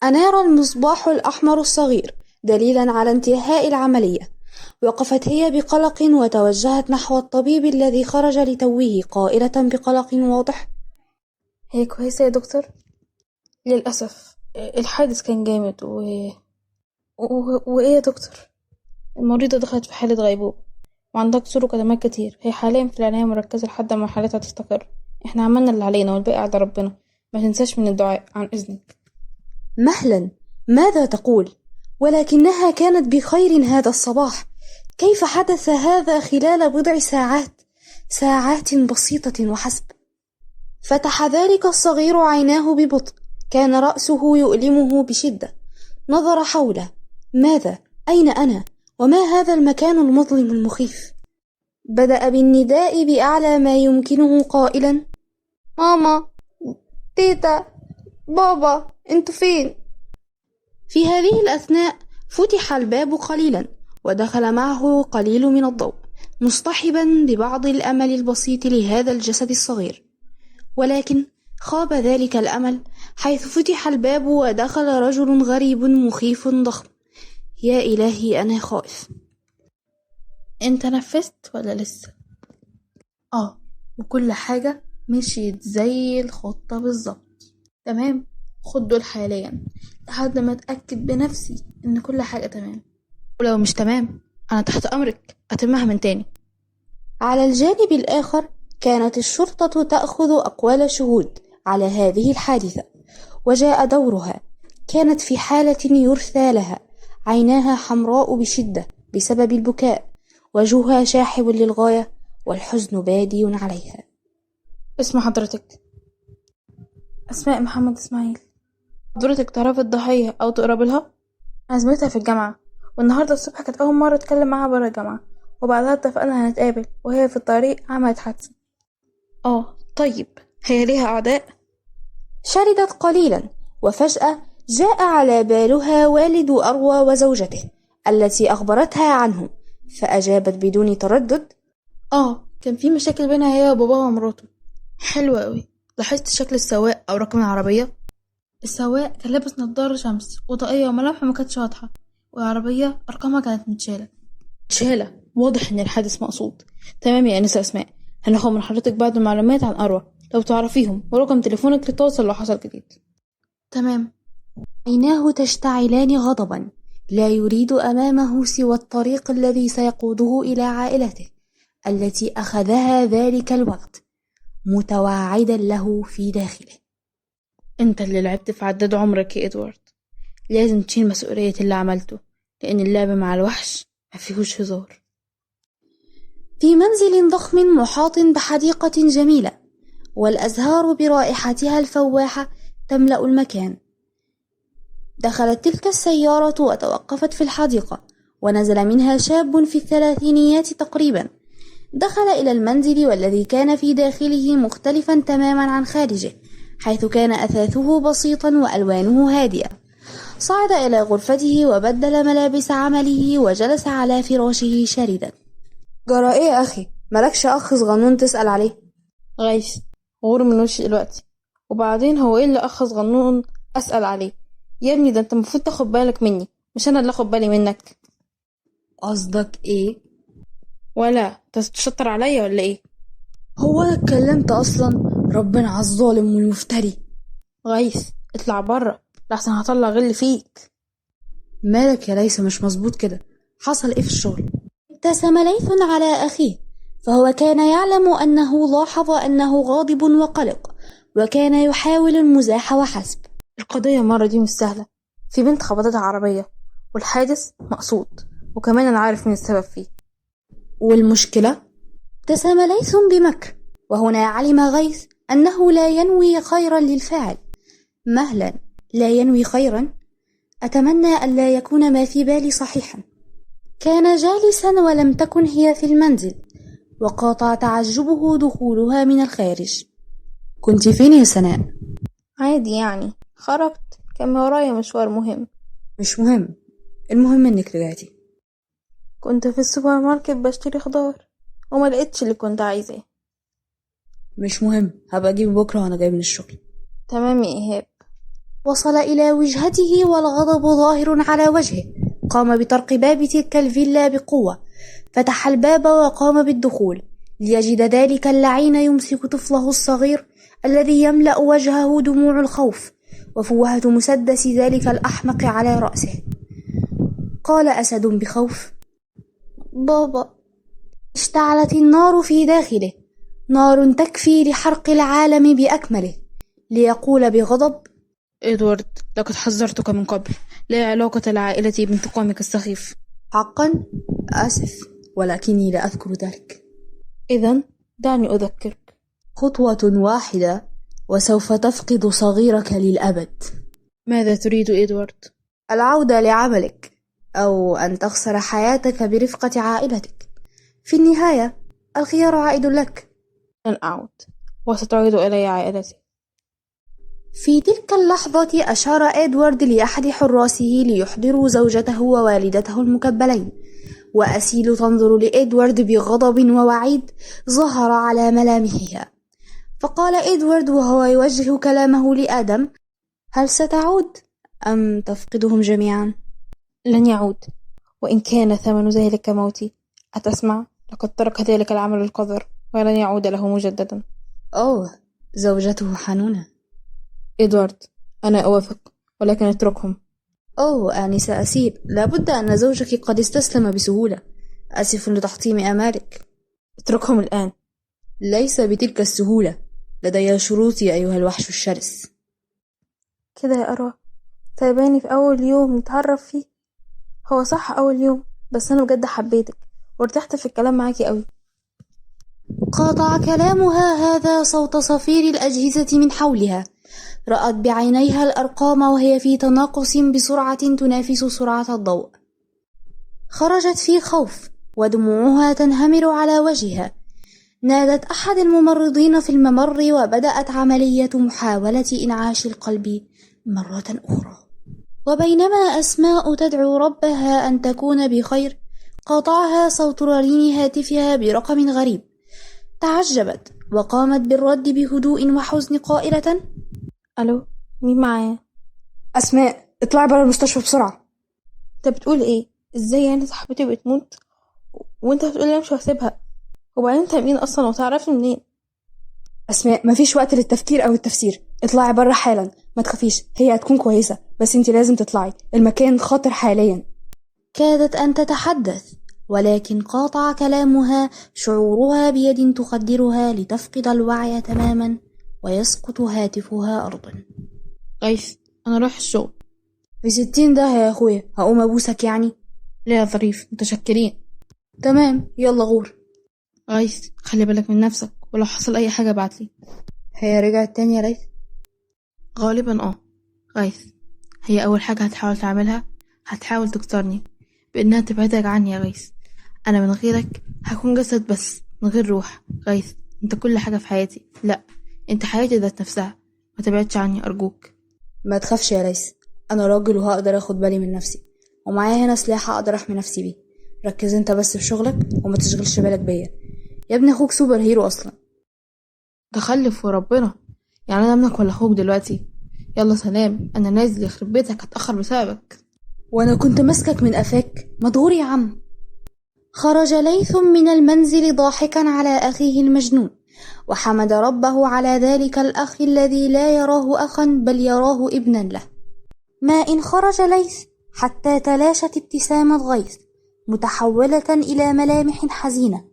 أنار المصباح الأحمر الصغير دليلا على انتهاء العملية. وقفت هي بقلق وتوجهت نحو الطبيب الذي خرج لتوه قائلة بقلق واضح: هي كويسة يا دكتور؟ للأسف الحادث كان جامد وإيه يا دكتور؟ المريضة دخلت في حالة غيبوبة وعندها كسور وكدمات كتير. هي حاليا في العناية المركزة لحد ما حالتها تستقر. احنا عملنا اللي علينا والباقي على ربنا. ما تنساش من الدعاء عن إذنك. مهلا، ماذا تقول؟ ولكنها كانت بخير هذا الصباح. كيف حدث هذا خلال بضع ساعات بسيطة وحسب؟ فتح ذلك الصغير عيناه ببطء. كان رأسه يؤلمه بشدة. نظر حوله. ماذا؟ أين أنا؟ وما هذا المكان المظلم المخيف؟ بدأ بالنداء بأعلى ما يمكنه قائلا: ماما، تيتا، بابا، انتوا فين؟ في هذه الأثناء فتح الباب قليلا ودخل معه قليل من الضوء، مصطحبا ببعض الأمل البسيط لهذا الجسد الصغير. ولكن خاب ذلك الأمل حيث فتح الباب ودخل رجل غريب مخيف ضخم. يا إلهي، أنا خائف. انت نفست ولا لسه؟ وكل حاجة مشيت زي الخطة بالظبط. تمام، خد دول حاليا لحد ما اتأكد بنفسي ان كل حاجة تمام، ولو مش تمام انا تحت امرك اتمها من تاني. على الجانب الآخر كانت الشرطة تأخذ أقوال شهود على هذه الحادثة، وجاء دورها. كانت في حالة يرثى لها، عيناها حمراء بشدة بسبب البكاء، وجهها شاحب للغاية، والحزن بادي عليها. اسم حضرتك؟ اسماء محمد اسماعيل. حضرتك تعرفي الضحية او تقرب لها؟ انا زميلتها في الجامعة، والنهاردة الصبح كانت اول مرة اتكلم معاها برا الجامعة، وبعدها اتفقنا هنتقابل وهي في الطريق عملت حادثة. طيب، هي ليها اعداء؟ شردت قليلا، وفجأة جاء على بالها والد أروى وزوجته التي أخبرتها عنه، فأجابت بدون تردد: كان في مشاكل بينها هي وباباها ومراته. حلوة قوي. لاحظت شكل السواق او رقم العربية؟ السواق كان لابس نظارة شمس وطاقية وملامحه ما كانتش واضحة، والعربية ارقامها كانت متشالة. واضح ان الحادث مقصود. تمام يا انسة اسماء، هناخد من حضرتك بعض المعلومات عن اروى لو تعرفيهم، ورقم تليفونك للتواصل لو حصل جديد. تمام. عيناه تشتعلان غضبا. لا يريد أمامه سوى الطريق الذي سيقوده إلى عائلته التي أخذها ذلك الوقت متوعدا له في داخله. انت اللي لعبت في عداد عمرك يا ادوارد، لازم تشيل مسؤولية اللي عملته، لان اللعب مع الوحش ما فيهوش هزار. في منزل ضخم محاط بحديقة جميلة، والأزهار برائحتها الفواحة تملأ المكان. دخلت تلك السيارة وتوقفت في الحديقة، ونزل منها شاب في الثلاثينيات تقريبا. دخل إلى المنزل، والذي كان في داخله مختلفا تماما عن خارجه، حيث كان أثاثه بسيطا وألوانه هادئة. صعد إلى غرفته وبدل ملابس عمله وجلس على فراشه شاردا. جرى إيه يا أخي؟ ملكش أخ صغنون تسأل عليه؟ غيث، غور من وشي دلوقتي. وبعدين هو ايه اللي اخ صغنون اسأل عليه؟ يا ابني ده انت المفروض تاخد بالك مني، مش انا اللي اخد بالي منك. قصدك ايه؟ ولا تشطر عليا ولا ايه؟ هو انا اتكلمت اصلا؟ ربنا على الظالم والمفتري. غيث، اطلع بره لحسن هطلع غل فيك. مالك يا ليث؟ مش مظبوط كده. حصل ايه في الشغل؟ ابتسم ليث على اخيه، فهو كان يعلم انه لاحظ انه غاضب وقلق، وكان يحاول المزاح وحسب. القضية المرة دي مش سهلة. في بنت خبطتها عربية، والحادث مقصود، وكمان انا عارف مين السبب فيه. والمشكلة؟ ابتسم ليث بمكر، وهنا علم غيث أنه لا ينوي خيرا للفاعل. مهلا، لا ينوي خيرا؟ أتمنى ألا يكون ما في بالي صحيحا. كان جالسا ولم تكن هي في المنزل، وقاطع تعجبه دخولها من الخارج. كنت فين يا سناء؟ عادي يعني، خرجت، كان ورايا مشوار مهم. مش مهم، المهم انك رجعتي. كنت في السوبر ماركت بشتري خضار وما لقيتش اللي كنت عايزاه. مش مهم، هبقى اجيب بكره وانا جاي من الشغل. تمام يا ايهاب. وصل إلى وجهته والغضب ظاهر على وجهه. قام بطرق باب تلك الفيلا بقوة، فتح الباب وقام بالدخول، ليجد ذلك اللعين يمسك طفله الصغير الذي يملأ وجهه دموع الخوف وفوهة مسدس ذلك الأحمق على رأسه. قال أسد بخوف: بابا. اشتعلت النار في داخله، نار تكفي لحرق العالم بأكمله، ليقول بغضب: إدوارد، لقد حذرتك من قبل، لا علاقة لعائلة بانتقامك السخيف. حقا؟ آسف، ولكني لا أذكر ذلك. إذن دعني أذكرك. خطوة واحدة وسوف تفقد صغيرك للأبد. ماذا تريد إدوارد؟ العودة لعملك، أو أن تخسر حياتك برفقة عائلتك. في النهاية الخيار عائد لك. لن أعود، وستعود إلي عائلتي. في تلك اللحظة أشار إدوارد لأحد حراسه ليحضروا زوجته ووالدته المكبلين، وأسيل تنظر لإدوارد بغضب ووعيد ظهر على ملامحها. فقال إدوارد وهو يوجه كلامه لآدم: هل ستعود أم تفقدهم جميعا؟ لن يعود، وإن كان ثمن ذلك موتي. أتسمع؟ لقد ترك ذلك العمل القذر ولن يعود له مجددا. أوه، زوجته حنونة. إدوارد، أنا أوافق، ولكن اتركهم. أوه آنسة أسيل، لابد أن زوجك قد استسلم بسهولة. آسف لتحطيم آمالك. اتركهم الآن. ليس بتلك السهولة، لدي شروطي أيها الوحش الشرس. كده يا أروى، سايباني في أول يوم نتعرف فيه. هو صح أول يوم، بس أنا بجد حبيتك وارتحت في الكلام معاكي قوي. قاطع كلامها هذا صوت صفير الأجهزة من حولها. رأت بعينيها الأرقام وهي في تناقص بسرعة تنافس سرعة الضوء. خرجت في خوف ودموعها تنهمر على وجهها. نادت أحد الممرضين في الممر وبدأت عملية محاولة إنعاش القلب مرة أخرى. وبينما أسماء تدعو ربها أن تكون بخير، قاطعها صوت رنين هاتفها برقم غريب. تعجبت وقامت بالرد بهدوء وحزن قائلة: ألو، مين معايا؟ أسماء، اطلعي برا المستشفى بسرعة. انت بتقول ايه؟ ازاي يعني صاحبتي بتموت وانت بتقول لي مش هسيبها؟ وبعدين انت مين اصلا وتعرفني منين؟ أسماء، مفيش وقت للتفكير أو التفسير، اطلعي برا حالا. ما تخافيش، هي هتكون كويسة، بس انت لازم تطلعي، المكان خطر حاليا. كادت أن تتحدث، ولكن قاطع كلامها شعورها بيد تخدرها لتفقد الوعي تماما ويسقط هاتفها أرضا. غيث، انا رايح الشغل. في 60 ده يا أخويا، هقوم أبوسك يعني؟ لا يا ظريف، متشكرين. تمام، يلا غور. غيث، خلي بالك من نفسك، ولو حصل اي حاجة ابعتلي. هي رجعت تاني يا ليث؟ غالبا غيث، هي اول حاجة هتحاول تعملها هتحاول تكسرني بانها تبعدك عني يا غيث. انا من غيرك هكون جسد بس من غير روح. غيث، انت كل حاجة في حياتي. لا، انت حياتي ذات نفسها. ما تبعدش عني ارجوك. ما تخافش يا ليث، انا راجل وهقدر اخد بالي من نفسي، ومعايا هنا سلاح اقدر احمي نفسي بيه. ركز انت بس في شغلك وما تشغلش بالك بيا. يا ابني اخوك سوبر هيرو اصلا. تخلف وربنا، يعني انا ابنك ولا اخوك دلوقتي؟ يلا سلام، انا نازل يخرب بيتك، هتأخر بسببك. وانا كنت ماسكك من قفاك، مدغور يا عم. خرج ليث من المنزل ضاحكا على اخيه المجنون، وحمد ربه على ذلك الاخ الذي لا يراه اخا بل يراه ابنا له. ما إن خرج ليث حتى تلاشت ابتسامة غيث متحولة إلى ملامح حزينة.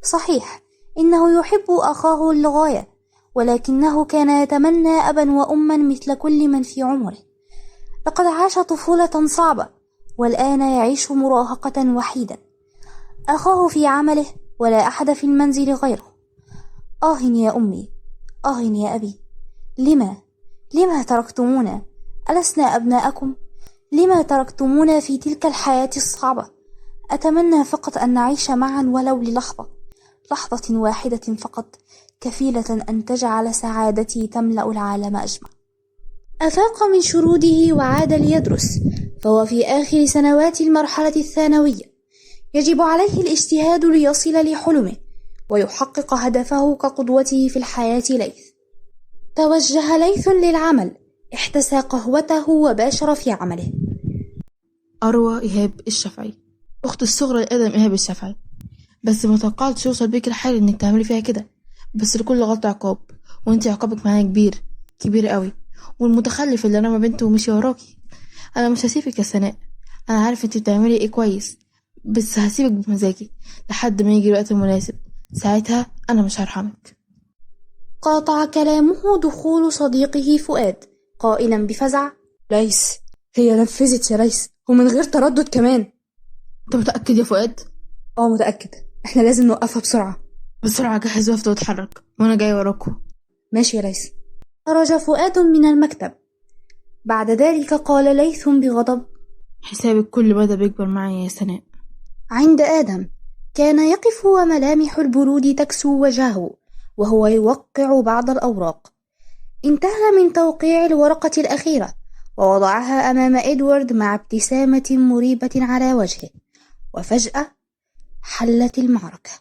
صحيح إنه يحب أخاه للغاية، ولكنه كان يتمنى أبا وأما مثل كل من في عمره. لقد عاش طفولة صعبة، والآن يعيش مراهقة وحيدا. أخاه في عمله ولا أحد في المنزل غيره. آه يا أمي، آه يا أبي، لما تركتمونا؟ ألسنا أبناءكم؟ لما تركتمونا في تلك الحياة الصعبة؟ أتمنى فقط أن نعيش معا ولو للحظة، لحظة واحدة فقط، كفيلة أن تجعل سعادتي تملأ العالم أجمع. أفاق من شروده وعاد ليدرس، فهو في آخر سنوات المرحلة الثانوية. يجب عليه الاجتهاد ليصل لحلمه ويحقق هدفه كقدوته في الحياة. ليث توجه ليث للعمل، احتسى قهوته وباشر في عمله. أروى إيهاب الشافعي، أخت الصغرى لآدم إيهاب الشافعي. بس ما توقعتش يوصل بيك الحال إنك تعملي فيها كده، بس لكل غلطة عقاب، وانتي عقابك معايا كبير كبير قوي. والمتخلف اللي رمى بنته ومشي وراكي. أنا مش هسيبك يا سناء، أنا عارف انتي بتعملي ايه كويس، بس هسيبك بمزاجي لحد ما يجي الوقت المناسب، ساعتها أنا مش هرحمك. قاطع كلامه دخول صديقه فؤاد قائلا بفزع: ليس، هي نفذت يا ليس، ومن غير تردد كمان. انت متأكد يا فؤاد؟ متأكد، احنا لازم نوقفها بسرعة. بسرعة جهز وافد واتحرك وانا جاي وراكو. ماشي يا ليس. خرج فؤاد من المكتب. بعد ذلك قال ليث بغضب: حسابك كل مدى بيكبر معايا يا سناء. عند آدم كان يقف وملامح البرود تكسو وجهه وهو يوقع بعض الأوراق. انتهى من توقيع الورقة الأخيرة ووضعها أمام إدوارد مع ابتسامة مريبة على وجهه، وفجأة حلت المعركة.